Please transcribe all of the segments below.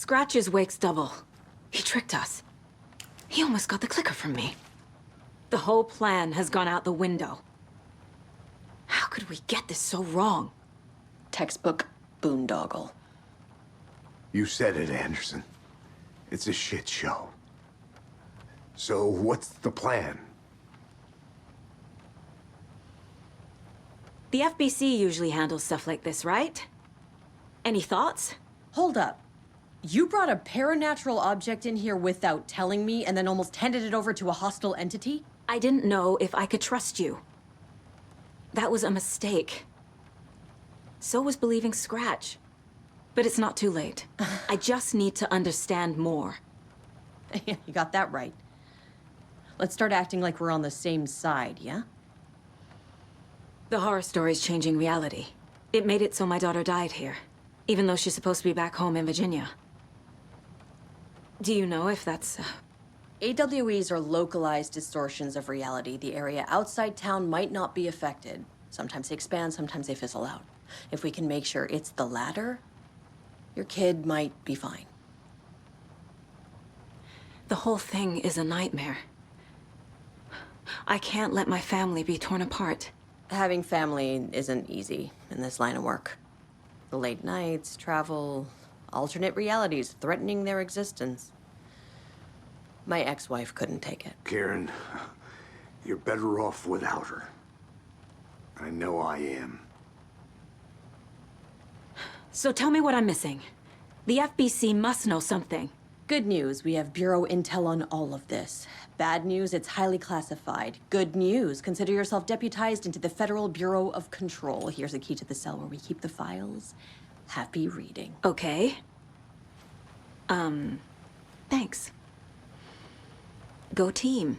Scratch is Wake's double. He tricked us. He almost got the clicker from me. The whole plan has gone out the window. How could we get this so wrong? Textbook boondoggle. You said it, Anderson. It's a shit show. So what's the plan? The FBC usually handles stuff like this, right? Any thoughts? Hold up. You brought a paranatural object in here without telling me and then almost handed it over to a hostile entity? I didn't know if I could trust you. That was a mistake. So was believing Scratch. But it's not too late. I just need to understand more. You got that right. Let's start acting like we're on the same side, yeah? The horror story's changing reality. It made it so my daughter died here, even though she's supposed to be back home in Virginia. Do you know if that's... AWEs are localized distortions of reality. The area outside town might not be affected. Sometimes they expand, sometimes they fizzle out. If we can make sure it's the latter, your kid might be fine. The whole thing is a nightmare. I can't let my family be torn apart. Having family isn't easy in this line of work. The late nights, travel, alternate realities threatening their existence. My ex-wife couldn't take it. Karen, you're better off without her. I know I am. So tell me what I'm missing. The FBC must know something. Good news, we have Bureau intel on all of this. Bad news, it's highly classified. Good news, consider yourself deputized into the Federal Bureau of Control. Here's a key to the cell where we keep the files. Happy reading. Okay. Thanks. Go team.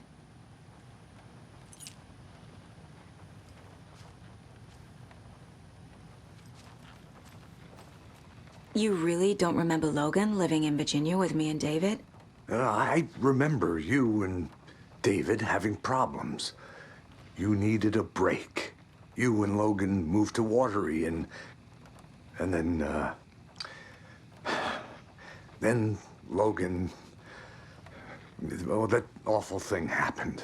You really don't remember Logan living in Virginia with me and David? I remember you and David having problems. You needed a break. You and Logan moved to Watery and then Logan, well, that awful thing happened.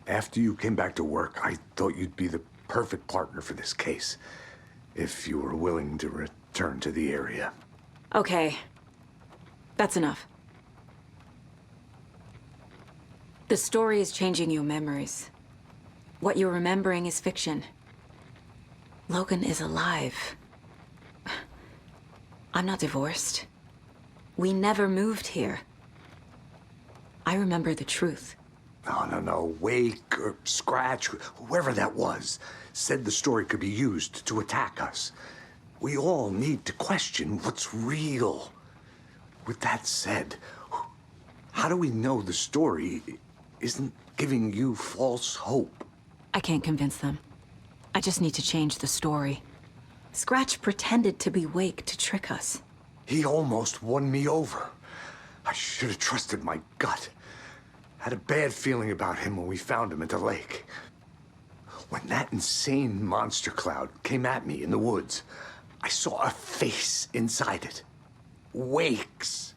After you came back to work, I thought you'd be the perfect partner for this case, if you were willing to return to the area. Okay. That's enough. The story is changing your memories. What you're remembering is fiction. Logan is alive. I'm not divorced. We never moved here. I remember the truth. No. Wake or Scratch, whoever that was, said the story could be used to attack us. We all need to question what's real. With that said, how do we know the story isn't giving you false hope? I can't convince them. I just need to change the story. Scratch pretended to be Wake to trick us. He almost won me over. I should have trusted my gut. Had a bad feeling about him when we found him at the lake. When that insane monster cloud came at me in the woods, I saw a face inside it. Wake's.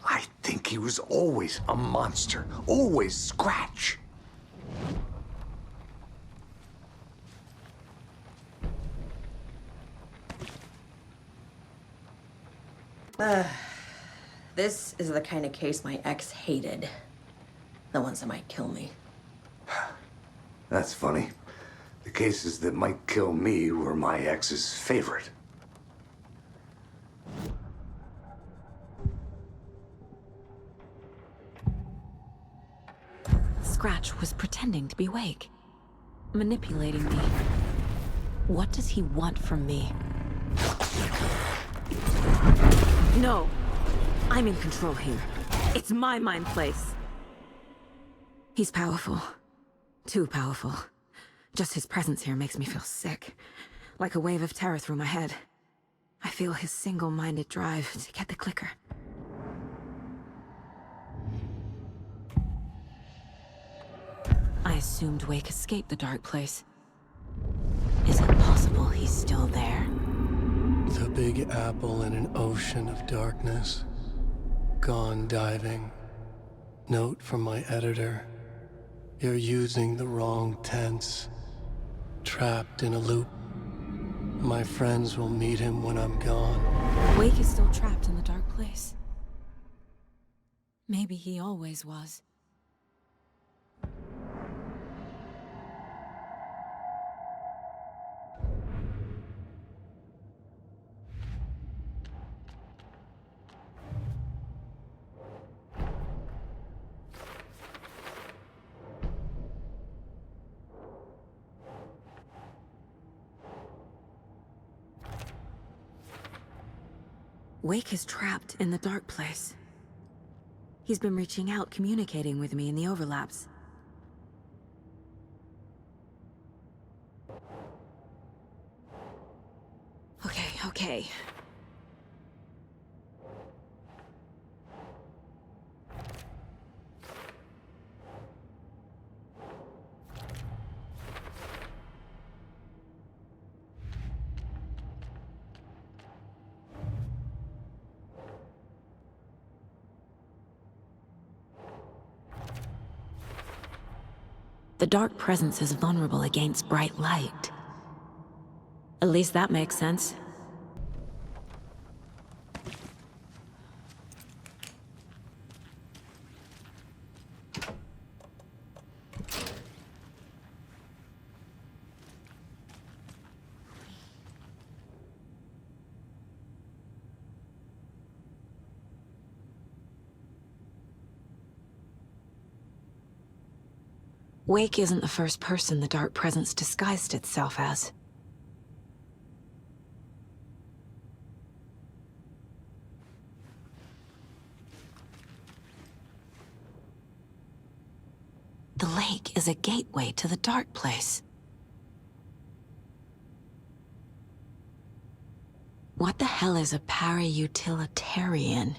I think he was always a monster. Always Scratch. This is the kind of case my ex hated. The ones that might kill me. That's funny. The cases that might kill me were my ex's favorite. Scratch was pretending to be Wake. Manipulating me. What does he want from me? No. I'm in control here. It's my mind place. He's powerful. Too powerful. Just his presence here makes me feel sick. Like a wave of terror through my head. I feel his single-minded drive to get the clicker. I assumed Wake escaped the dark place. Is it possible he's still there? The Big Apple in an ocean of darkness. Gone diving. Note from my editor. You're using the wrong tense. Trapped in a loop. My friends will meet him when I'm gone. Wake is still trapped in the dark place. Maybe he always was. Wake is trapped in the dark place. He's been reaching out, communicating with me in the overlaps. Okay. The dark presence is vulnerable against bright light. At least that makes sense. Wake isn't the first person the dark presence disguised itself as. The lake is a gateway to the dark place. What the hell is a para-utilitarian?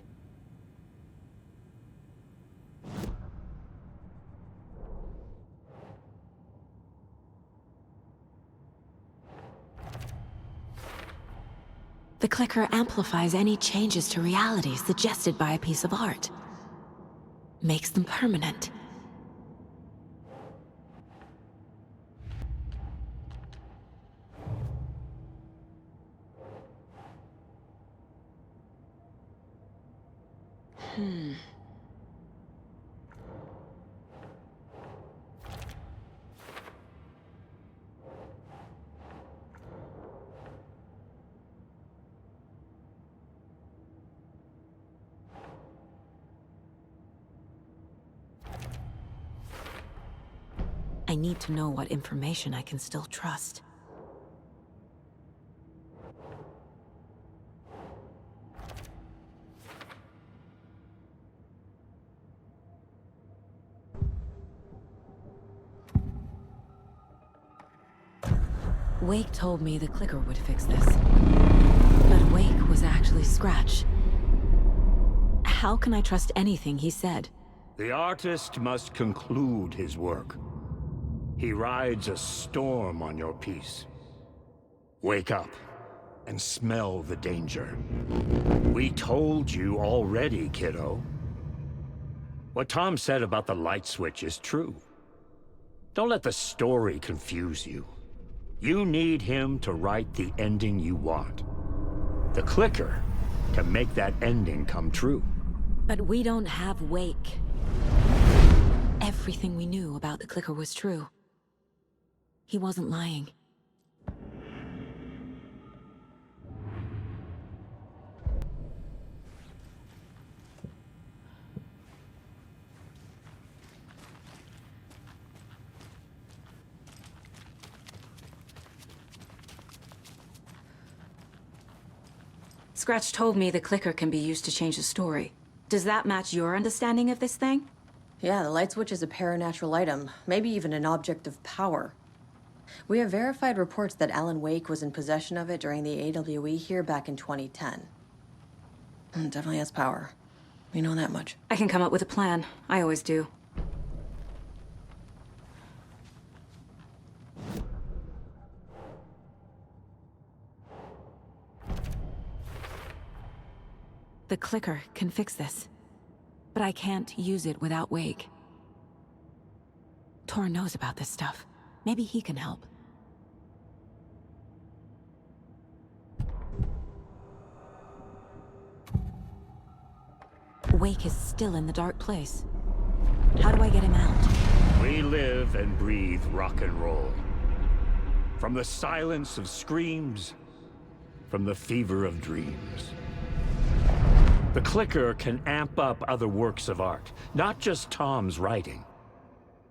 The clicker amplifies any changes to reality suggested by a piece of art. Makes them permanent. I need to know what information I can still trust. Wake told me the clicker would fix this. But Wake was actually Scratch. How can I trust anything he said? The artist must conclude his work. He rides a storm on your piece. Wake up and smell the danger. We told you already, kiddo. What Tom said about the light switch is true. Don't let the story confuse you. You need him to write the ending you want. The clicker can make that ending come true. But we don't have Wake. Everything we knew about the clicker was true. He wasn't lying. Scratch told me the clicker can be used to change the story. Does that match your understanding of this thing? Yeah, the light switch is a paranatural item, maybe even an object of power. We have verified reports that Alan Wake was in possession of it during the AWE here back in 2010. Definitely has power. We know that much. I can come up with a plan. I always do. The clicker can fix this. But I can't use it without Wake. Tor knows about this stuff. Maybe he can help. Wake is still in the dark place. How do I get him out? We live and breathe rock and roll. From the silence of screams, from the fever of dreams. The clicker can amp up other works of art, not just Tom's writing.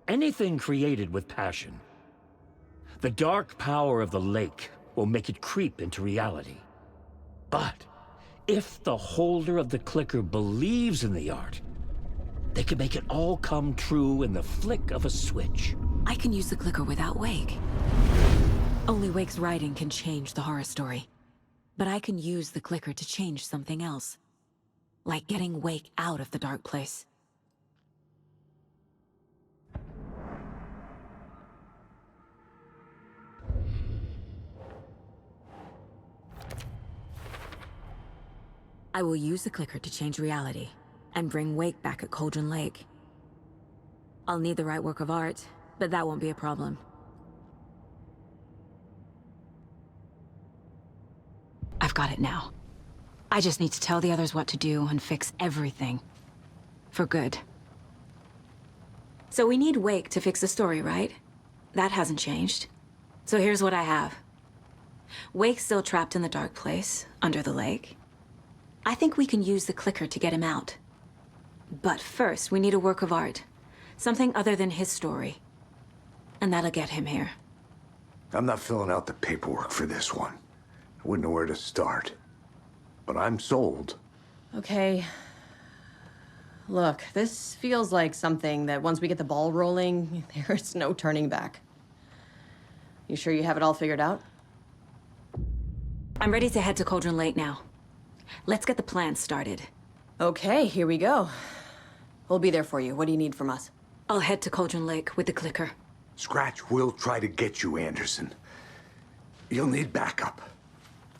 Anything created with passion. The dark power of the lake will make it creep into reality. But if the holder of the clicker believes in the art, they can make it all come true in the flick of a switch. I can use the clicker without Wake. Only Wake's writing can change the horror story. But I can use the clicker to change something else. Like getting Wake out of the dark place. I will use the clicker to change reality, and bring Wake back at Cauldron Lake. I'll need the right work of art, but that won't be a problem. I've got it now. I just need to tell the others what to do and fix everything. For good. So we need Wake to fix the story, right? That hasn't changed. So here's what I have. Wake's still trapped in the dark place, under the lake. I think we can use the clicker to get him out. But first, we need a work of art. Something other than his story. And that'll get him here. I'm not filling out the paperwork for this one. I wouldn't know where to start. But I'm sold. Okay. Look, this feels like something that once we get the ball rolling, there's no turning back. You sure you have it all figured out? I'm ready to head to Cauldron Lake now. Let's get the plan started. Okay, here we go. We'll be there for you. What do you need from us? I'll head to Cauldron Lake with the clicker. Scratch will try to get you, Anderson. You'll need backup.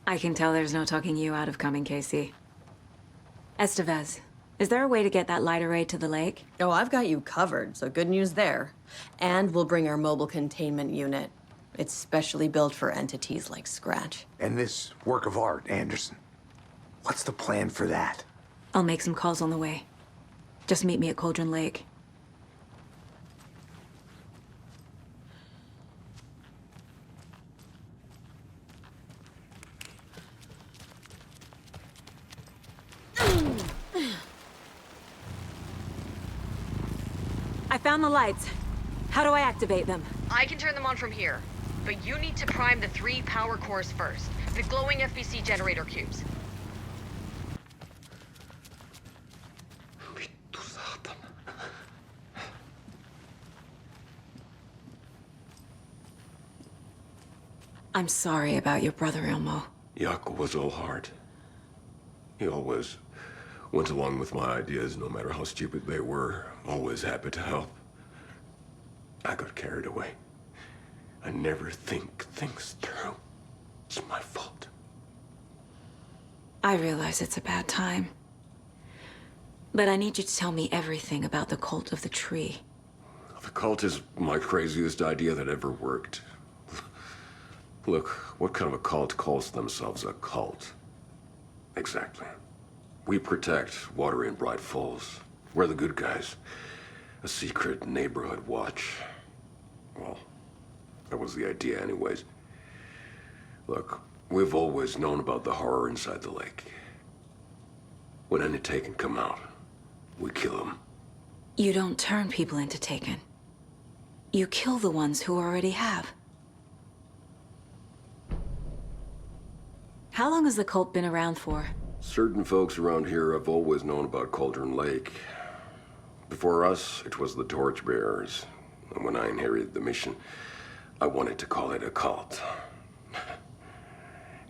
I can tell there's no talking you out of coming, Casey. Estevez, is there a way to get that light array to the lake? Oh, I've got you covered, so good news there. And we'll bring our mobile containment unit. It's specially built for entities like Scratch. And this work of art, Anderson. What's the plan for that? I'll make some calls on the way. Just meet me at Cauldron Lake. I found the lights. How do I activate them? I can turn them on from here, but you need to prime the 3 power cores first. The glowing FBC generator cubes. I'm sorry about your brother, Ilmo. Jaakko was all heart. He always went along with my ideas, no matter how stupid they were. Always happy to help. I got carried away. I never think things through. It's my fault. I realize it's a bad time. But I need you to tell me everything about the cult of the tree. The cult is my craziest idea that ever worked. Look, what kind of a cult calls themselves a cult? Exactly. We protect water in Braight-Fолs. We're the good guys. A secret neighborhood watch. Well, that was the idea anyways. Look, we've always known about the horror inside the lake. When any Taken come out, we kill them. You don't turn people into Taken. You kill the ones who already have. How long has the cult been around for? Certain folks around here have always known about Cauldron Lake. Before us, it was the Torchbearers. And when I inherited the mission, I wanted to call it a cult.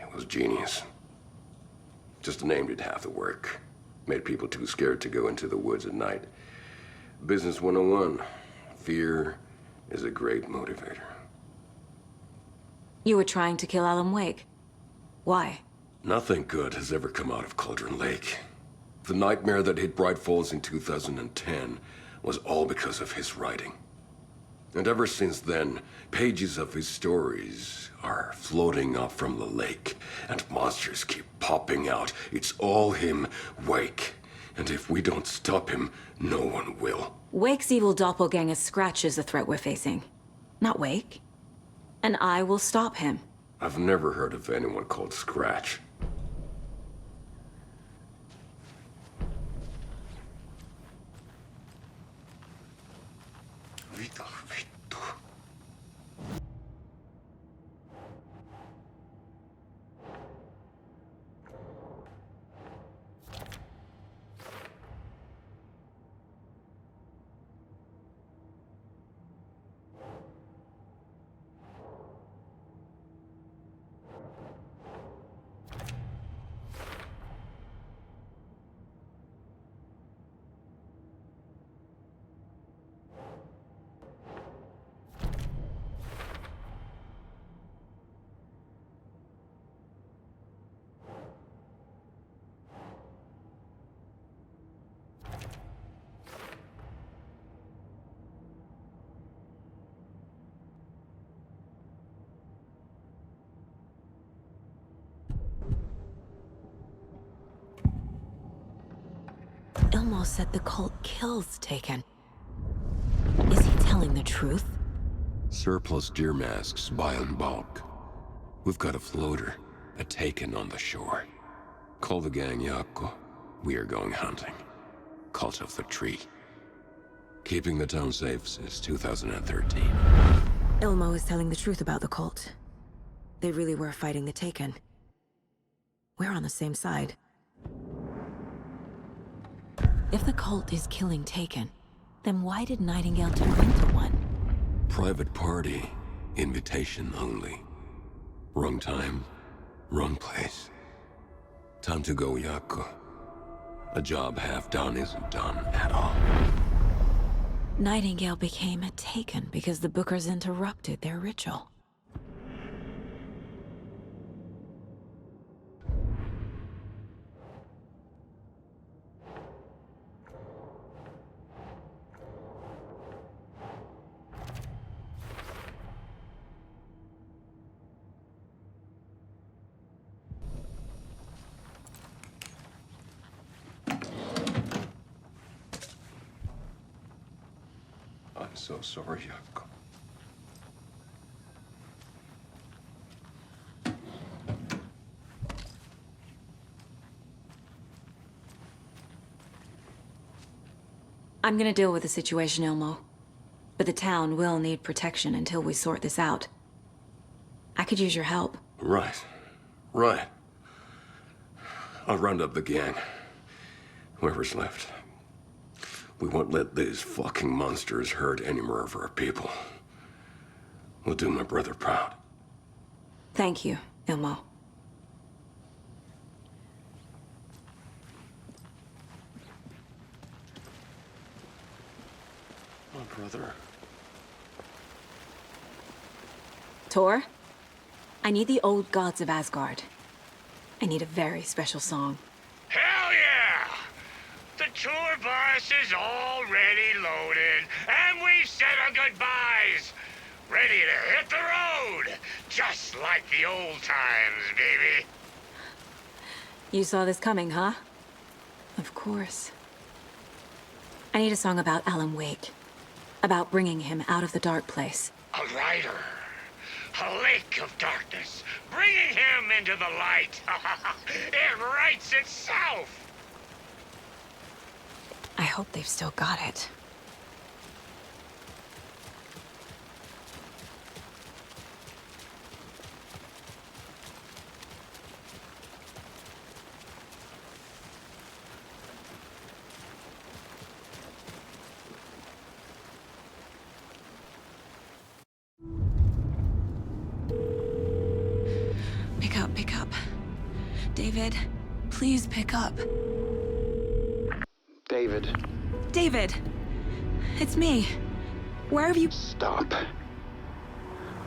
It was genius. Just a name did half the work. Made people too scared to go into the woods at night. Business 101. Fear is a great motivator. You were trying to kill Alan Wake. Why? Nothing good has ever come out of Cauldron Lake. The nightmare that hit Braight-Fals in 2010 was all because of his writing. And ever since then, pages of his stories are floating up from the lake, and monsters keep popping out. It's all him, Wake. And if we don't stop him, no one will. Wake's evil doppelganger Scratch is the threat we're facing, not Wake. And I will stop him. I've never heard of anyone called Scratch. Ilmo said the cult kills Taken. Is he telling the truth? Surplus deer masks buy in bulk. We've got a floater, a Taken on the shore. Call the gang Yako. We are going hunting. Cult of the Tree. Keeping the town safe since 2013. Ilmo is telling the truth about the cult. They really were fighting the Taken. We're on the same side. If the cult is killing Taken, then why did Nightingale turn into one? Private party, invitation only. Wrong time, wrong place. Time to go, Yako. A job half done isn't done at all. Nightingale became a Taken because the Bookers interrupted their ritual. I'm so sorry, Yako. I'm gonna deal with the situation, Ilmo. But the town will need protection until we sort this out. I could use your help. Right. Right. I'll round up the gang. Whoever's left. We won't let these fucking monsters hurt any more of our people. We'll do my brother proud. Thank you, Ilmo. My brother. Tor, I need the old gods of Asgard. I need a very special song. Hell yeah! The tour bus is already loaded, and we've said our goodbyes. Ready to hit the road, just like the old times, baby. You saw this coming, huh? Of course. I need a song about Alan Wake. About bringing him out of the dark place. A rider. A lake of darkness, bringing him into the light. It writes itself. I hope they've still got it. Pick up. David, please pick up. David. David! It's me. Where have you... Stop.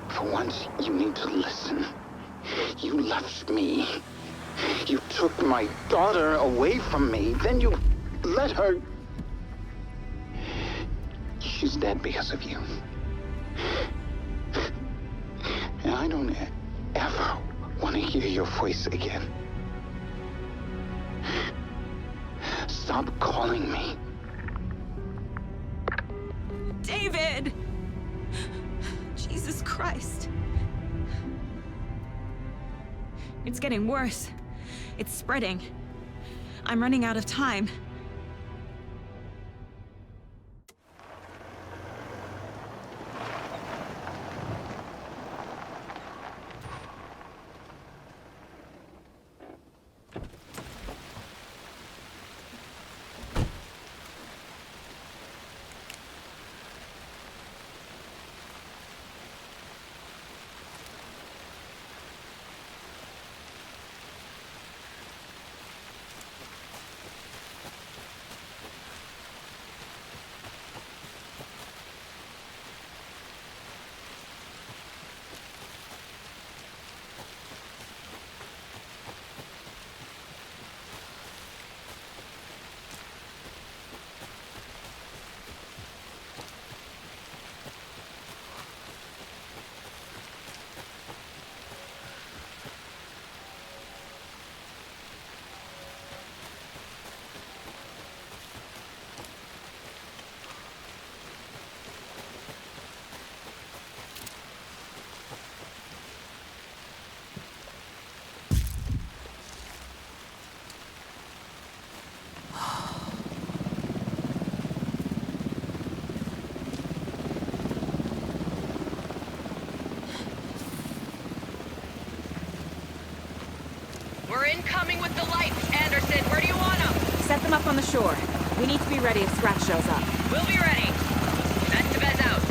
For once, you need to listen. You left me. You took my daughter away from me, then you let her... She's dead because of you. And I don't ever want to hear your voice again. Stop calling me. David! Jesus Christ. It's getting worse. It's spreading. I'm running out of time. We're incoming with the lights. Anderson, where do you want them? Set them up on the shore. We need to be ready if Scratch shows up. We'll be ready. Estevez out.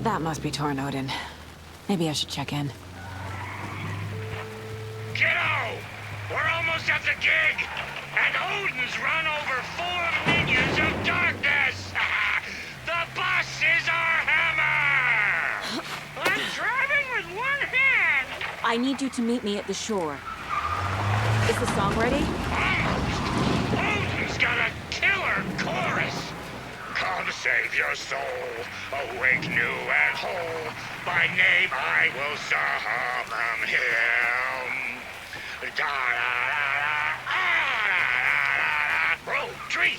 That must be Torn Odin. Maybe I should check in. Kiddo! We're almost at the gig! And Odin's run over 4 minions of darkness! The bus is our hammer! I'm driving with one hand! I need you to meet me at the shore. Is the song ready? Almost! Odin's got a killer chorus! Come save your soul, awake new and whole. By name I will summon him. Da-da-da-da-da-da-da-da. Bro, tree!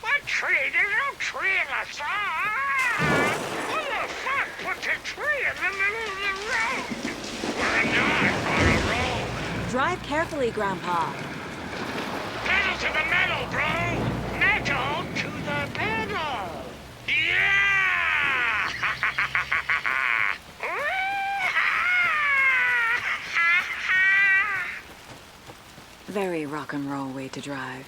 What tree? There's no tree in the song! Who the fuck put the tree in the middle of the road? We're not on a road. Drive carefully, Grandpa. Pedal to the metal, bro! Metal to the pedal! Yeah! Very rock and roll way to drive.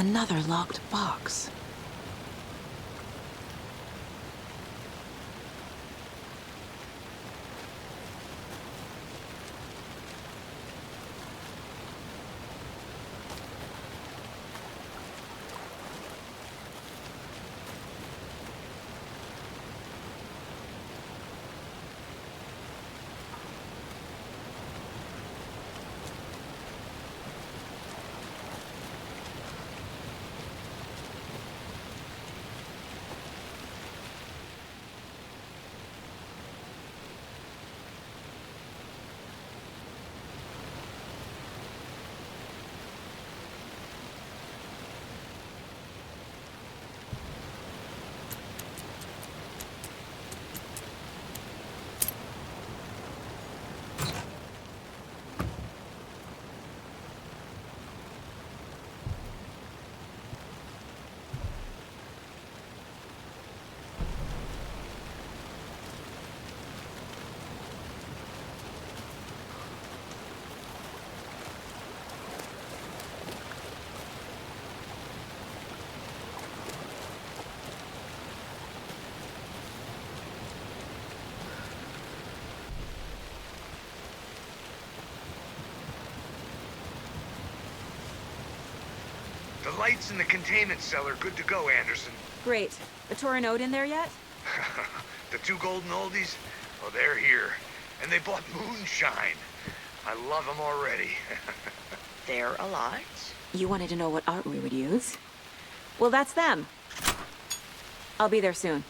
Another locked box. The lights in the containment cell are good to go, Anderson. Great. The Torinode in there yet? The two golden oldies? Oh, they're here. And they bought moonshine. I love them already. They're a lot. You wanted to know what art we would use? Well, that's them. I'll be there soon.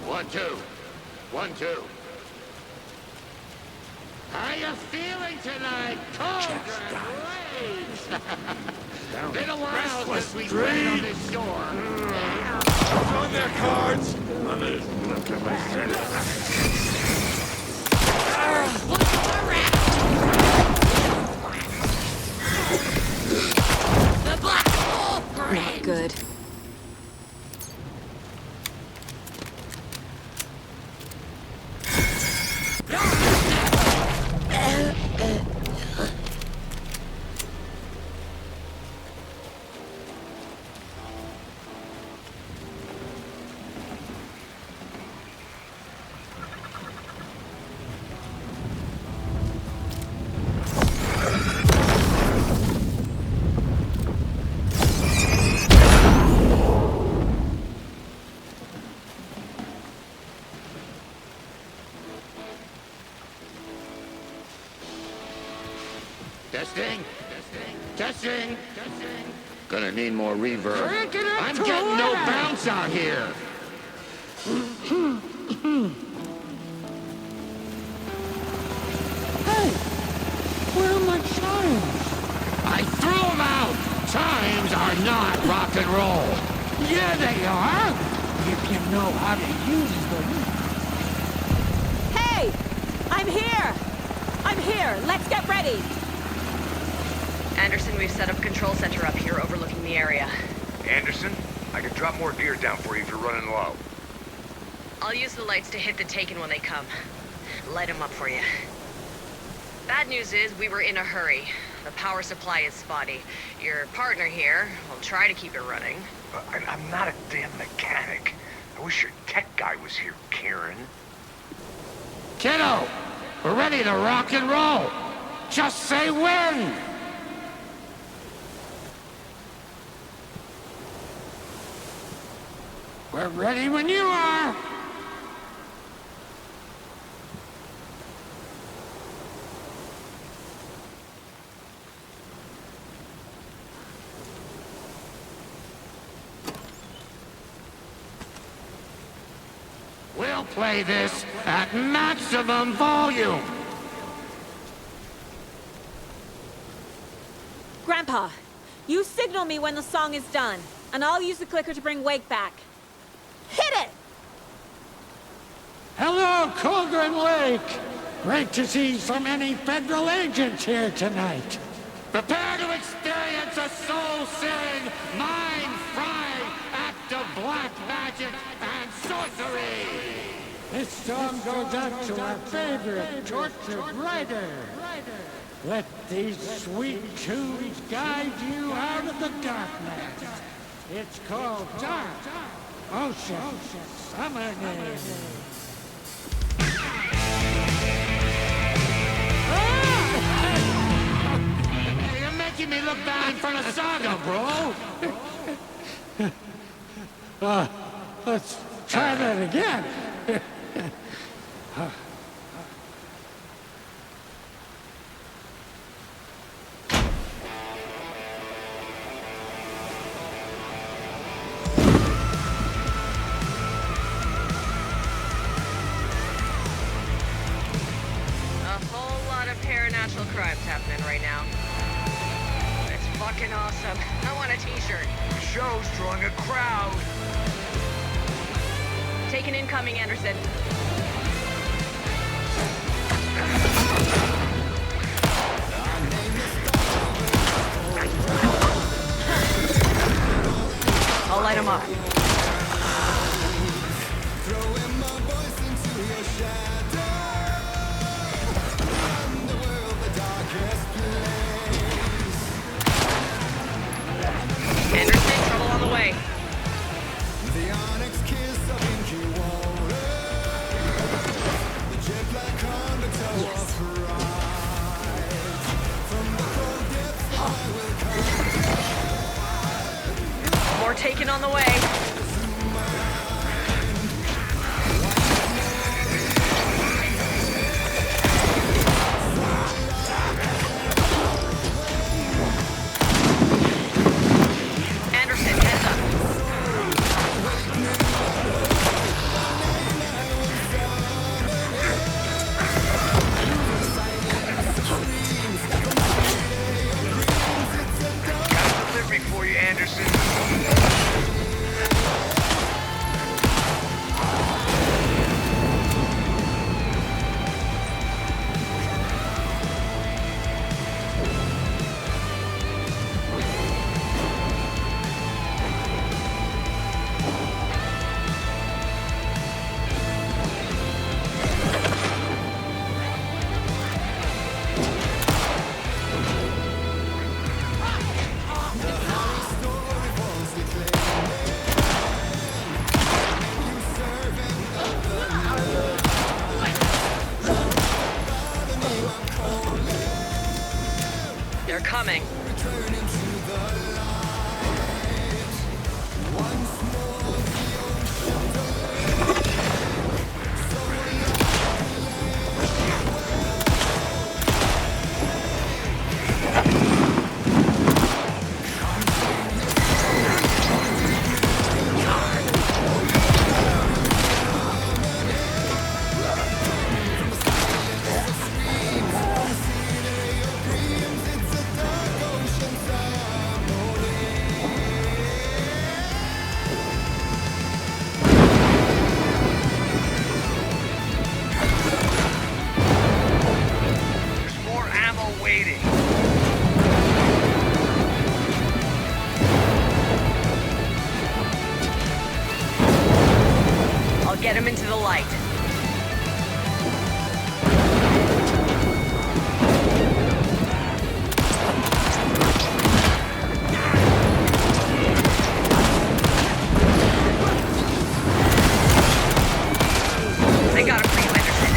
One, two. 1, 2. How you feeling tonight, children? Been a while since we played on this shore. On their cards! The black hole Not good. Testing. Gonna need more reverb. I'm getting no bounce out here. Hey, where are my chimes? I threw them out. Chimes are not rock and roll. Yeah, they are. If you know how to use them. Hey! I'm here! I'm here! Let's get ready! Anderson, we've set up a control center up here overlooking the area. Anderson, I can drop more gear down for you if you're running low. I'll use the lights to hit the Taken when they come. Light them up for you. Bad news is we were in a hurry. The power supply is spotty. Your partner here will try to keep it running. I'm not a damn mechanic. I wish your tech guy was here, Karen. Kiddo, we're ready to rock and roll. Just say when. We're ready when you are. We'll play this at maximum volume. Grandpa, you signal me when the song is done. and I'll use the clicker to bring Wake back. Hit it! Hello, Cauldron Lake! Great to see so many federal agents here tonight. Prepare to experience a soul-searing, mind-frying act of black magic and sorcery! This song goes out to our favorite tortured writer. Let these sweet tunes guide you out of the darkness. It's called Dark Ocean Summoning. You're making me look bad in front of Saga, bro. Let's try that again. Supernatural crimes happening right now. It's fucking awesome. I want a t-shirt. The show's drawing a crowd. Take an incoming, Anderson. I'll light him up. Anderson, trouble on the way. More taken on the way. Anderson, heads up. Got a delivery for you, Anderson. They're coming. There's more ammo waiting. I'll get him into the light. They got him for you, Anderson.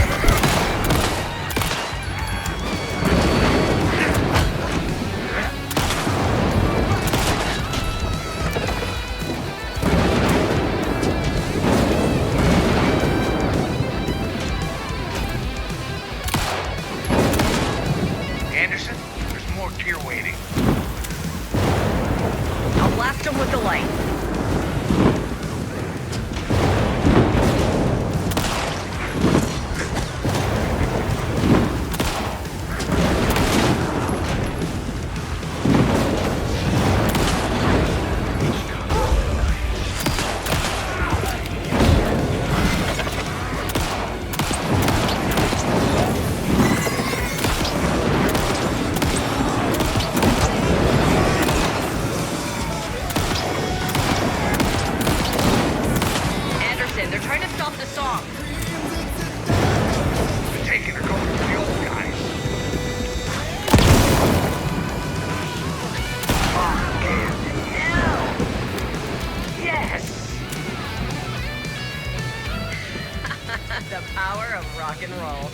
stop. Taking her going to the old guys. Fucking hell! Yes! The power of rock and roll.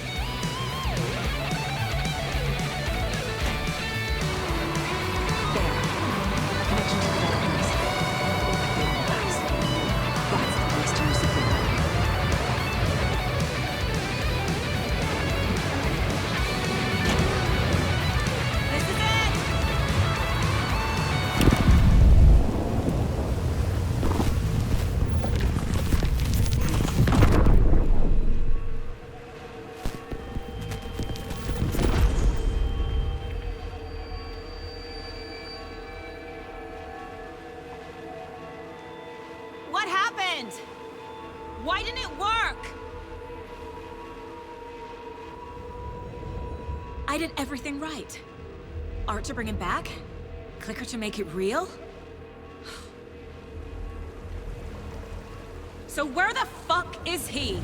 What happened? Why didn't it work? I did everything right. Art to bring him back? Clicker to make it real? So where the fuck is he?